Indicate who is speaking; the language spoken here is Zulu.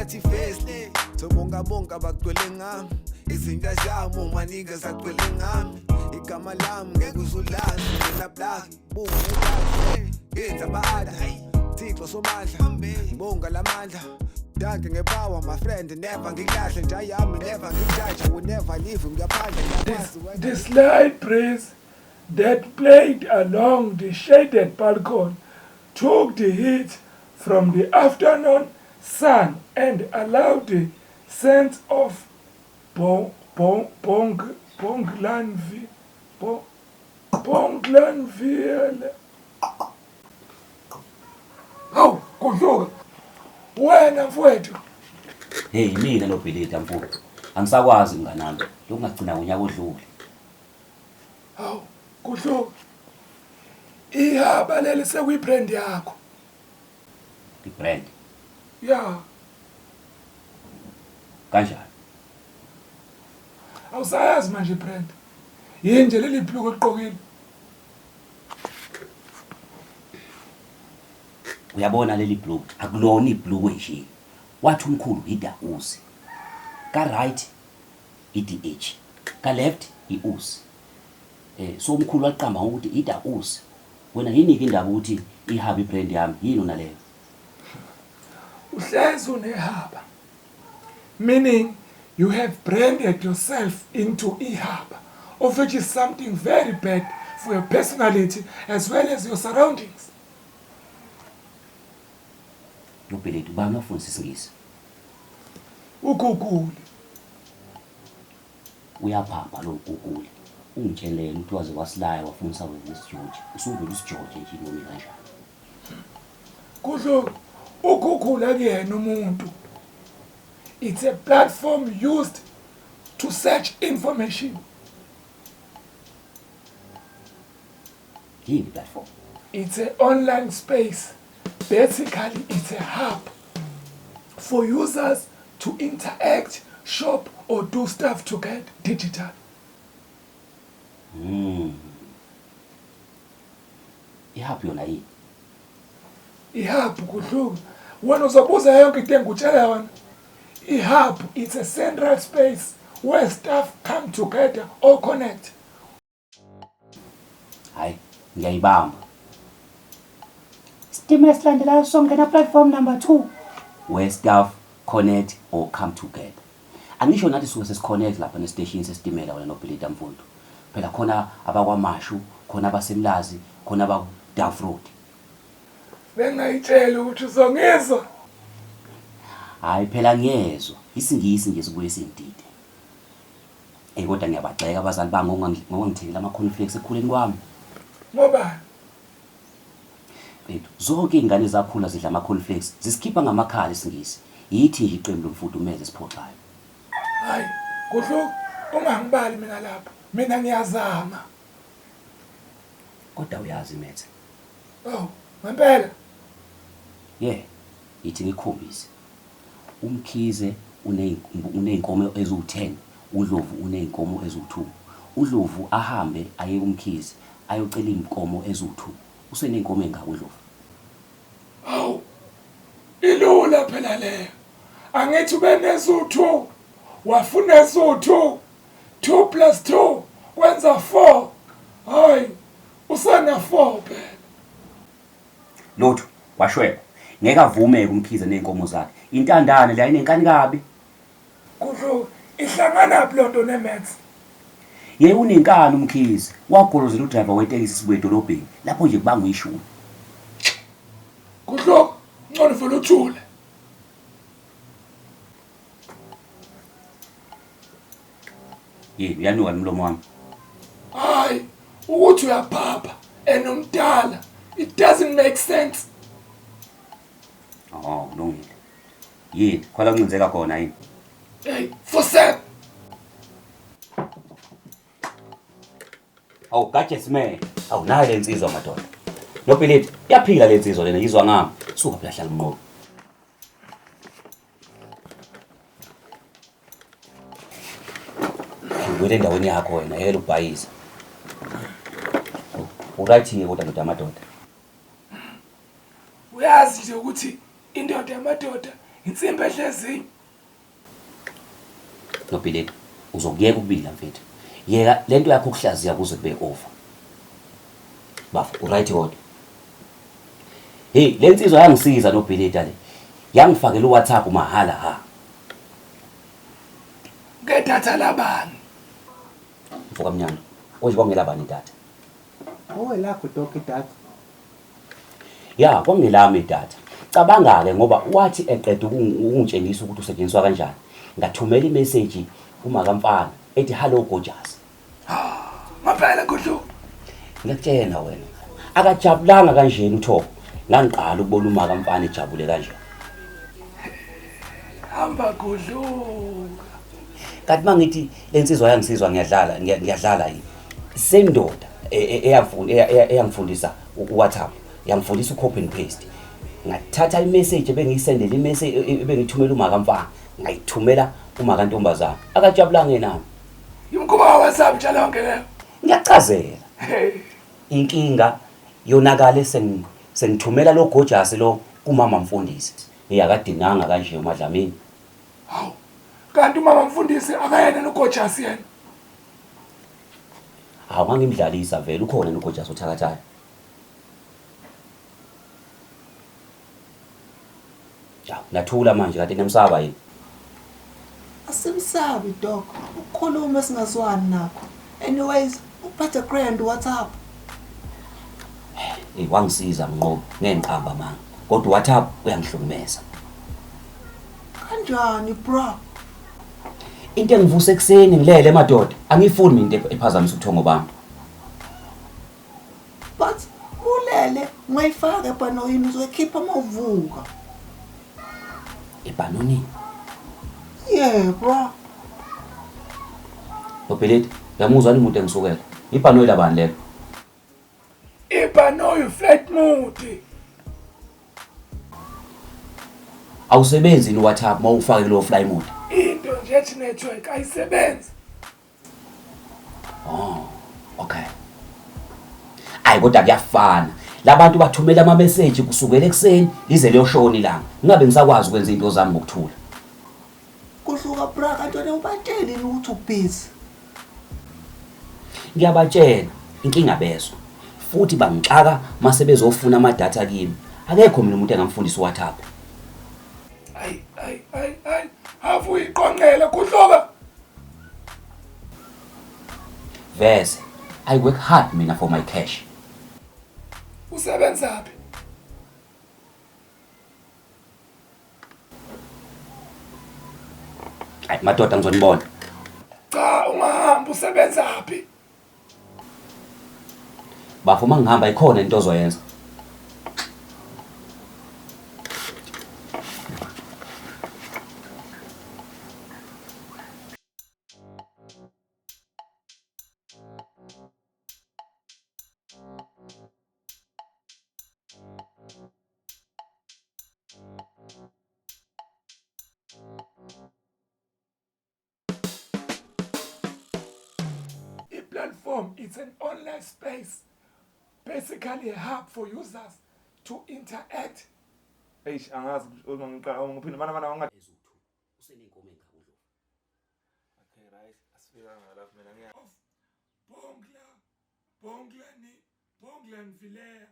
Speaker 1: bathi first sobonga bagcwele ngami izinto zami umanika zagcwele ngami igama lami ngeke uzulazi mina black bunga ngegazi yenza baada Thixo somandla ngibonga lamandla Danke ngepower my friend never ngilahle nje yami never ngijudge will never leave ngiyaphandle
Speaker 2: This light breeze that played along the shaded balcony took the heat from the afternoon sun and allowed the sense of Bonglanville. Hawu kudluka wena mfowethu.
Speaker 3: Hey mina lo Bhilida mfowethu. Angisakwazi mnganami lokungagcina ngonyaka odlule.
Speaker 2: Hawu kudluka. Ihaba leli sekuyibrand yakho.
Speaker 3: Ibrand.
Speaker 2: Ya.
Speaker 3: Kanjani?
Speaker 2: Awusayazi manje ibrand. Yini nje leli bhluku eliqokile.
Speaker 3: Uyabona leli blue akulona iblue nje. Wathi umkhulu idausi. Ka right idh. Ka left iusi. So umkhulu waqamba ukuthi idausi. Wena yini indaba ukuthi ihaba ibrand yami yini una leyo?
Speaker 2: Uhlezi unehaba. Meaning you have branded yourself into ihaba, of which is something very bad for your personality as well as your surroundings.
Speaker 3: Lo Bhilida ubani wafundisa isingisi?
Speaker 2: uGoogle.
Speaker 3: Uyaphapha lo Google. Ungitshelele ukuthi waze wasilaya wafundisa wena isiJoji. Usuvela isiJoji nje noma kanjani?
Speaker 2: Kudlo uGoogle akuyena umuntu. It's a platform used to search information.
Speaker 3: Yini platform?
Speaker 2: It's an online space. Basically, it's a hub for users to interact, shop, or do stuff to get digital.
Speaker 3: Ihaphi yona yini?
Speaker 2: Ihub kudluka. Wena uzobuza yonke into engikutshela yona. Ihub it's a central space where staff come together or connect.
Speaker 3: Hayi, ngiyayibamba.
Speaker 4: Stimela silandelayo songena platform number 2.
Speaker 3: Where staff connect or come together. Angisho nathi suke sesiconnect lapha nestation sesitimela wena noBhilida mfowethu. Phela khona abakwaMashu, khona abasemlazi, khona abaDaff Road.
Speaker 2: Bengayitshela ukuthi uzongizwa.
Speaker 3: Hayi phela ngiyezwa. Isingisi nje sibuye sindide. Kodwa ngiyabagxeka abazali bami ngongangithengela ama cornflakes ekhuleni kwami.
Speaker 2: Ngoba
Speaker 3: Bethu zonke izingane zakhula zidla ama cornflakes zisikhipha ngamakhala isingisi. Yithi nje iqembu lomfudumeze siphoxayo.
Speaker 2: hayi kudluka ungangibali mina lapha. Mina ngiyazama.
Speaker 3: Kodwa uyazi Methe.
Speaker 2: Oh, ngempela.
Speaker 3: Ithi ngikhombise. Umkhize uneyinkomo ezu10, uDlovu uneyinkomo ezu2. uDlovu ahambe aye kumkhize ayocela inkomo ezu2. Usenenkomo engaka uDlovu?
Speaker 2: Hawu. Ilula phela leyo. Angithi ube nesu2. Wafuna esu2. 2 + 2 kwenza 4. Hayi. Usana 4 phela.
Speaker 3: Lotho washweba. Ngeke avume kumkhize nenkomo zakhe. Intandane la inenkani kabi.
Speaker 2: Kudlo ihlangana plonto neMax.
Speaker 3: Unenkani umkhize. Wagolozela udriver wetekisi sibuye edolobheni. Lapho nje kubanga uyishumi.
Speaker 2: Kudlo ngcono vele uthule.
Speaker 3: Uyanuka nomlomo wami.
Speaker 2: Hayi, ukuthi uyaphapha enomdala. It doesn't make sense.
Speaker 3: Kulungile. Khona kunzeka khona yini?
Speaker 2: Hey, Fosep.
Speaker 3: Gajes man. Nayo lensizwa madoda. NoBhilida, iyaphila lensizwa lena yizwa ngami. Suka phela hlala umnqobo. Wena endaweni yakho wena yela ubhayisa. Uright kodwa ndoda amadoda.
Speaker 2: Uyazi nje ukuthi indoda yamadoda insimbi ehlezi.
Speaker 3: Nobhileti uzokuyeka ukubila mfethu. Yeka lento yakho ukuhlaziya kuze kube over. Bafu uright kodwa. Hey, lensizwa yangisiza nobhileti le. Yangifakela uWhatsApp mahala ha.
Speaker 2: Ngedatha labani?
Speaker 3: Mfoka mnyando. Oje kwangelabani idatha.
Speaker 5: Lakho doke idatha.
Speaker 3: Ya, kwangelami idatha. Cabanga ke ngoba wathi eqeda ukungitshengisa ukuthi usetshenziswa kanjani. Ngathumela imessage kuma kamfana ethi hello gorgeous.
Speaker 2: Maphela Gudlu.
Speaker 3: Ngiyakutshela wena. Akajabulanga kanjeni uThobo. Ngangiqala ukubona uma kamfana ejabule kanje.
Speaker 2: Hamba Gudlu.
Speaker 3: Kanti mangithi lensizwa yangisizwa ngiyadlala yini. Sendoda eyangifundisa uWhatsApp, yangifundisa ucopy and paste. Ngathatha imessage ebengiyisendela imessage ebengithumela uma kamfana, ngayithumela uma kantombazana. Akajabulanga nami.
Speaker 2: Yimkhuba wa WhatsApp njalo lonke leyo.
Speaker 3: Ngiyachazela.
Speaker 2: Hey,
Speaker 3: Inkinga yonakale sengithumela lo gorgeous lo kumama mfundisi. Eyakadinanga kanje uMadlamini.
Speaker 2: hawu. Kanti umama mfundisi akayena noGorgeous yena.
Speaker 3: Hawu ngangimdlalisa vele ukhona noGorgeous uthakathayo. Ja, nathula manje kanti nemsaba yini?
Speaker 5: Asimsabi dog. Ukukhuluma esingazwani nakho. Anyways, uphathe grand WhatsApp.
Speaker 3: Wangisiza mnqobo ngenqaba manga. Kodwa WhatsApp uyangihlukumeza.
Speaker 5: Kanjani bro?
Speaker 3: Into engivuse ekseni ngilele madoda. Angifuni into ephazamisa ubuthongo bami.
Speaker 5: But ulele ngayifaka ebhanoyini uzokhipha amavuka.
Speaker 3: Ebhanoni.
Speaker 5: Yeah bro.
Speaker 3: Nobhileti, yamuzwa umuntu engisukela. Ibhanoyi labani lelo?
Speaker 2: Ibhanoyi flat mode.
Speaker 3: Awusebenzi noWhatsApp mawufake lo fly mode.
Speaker 2: Into nje ethi network ayisebenzi.
Speaker 3: Okay. Ayi kodwa kuyafana. Labantu bathumela ama message kusukela ekseni lize leyoshona ilanga. Ngabe ngisakwazi ukwenza into zami ngokuthula.
Speaker 5: Kuhluka bro kanti wena ubatsheli ukuthi ubusy.
Speaker 3: Ngiyabatshela inkinga bezwe. Futhi bangixaka mase bezofuna ama data kimi. Akekho mina umuntu engamfundisa uWhatsApp.
Speaker 2: Ay. Hafu iqonqela kuhloka.
Speaker 3: Vese, I work hard mina for my cash.
Speaker 2: Usebenza phi?
Speaker 3: Ay madoda ngizonibona.
Speaker 2: Cha, ungahamba usebenza phi?
Speaker 3: Bafo mangihamba ikhona into ozoyenza.
Speaker 2: Platform, it's an online space, basically a hub for users to interact.
Speaker 6: Angazi uma ngiqala ngiphinde mana
Speaker 3: Ezuthu. Usenenkomo engakudlo.
Speaker 6: Okay right asifika ngalafu mina ngiya
Speaker 2: Bongla ni Vilea.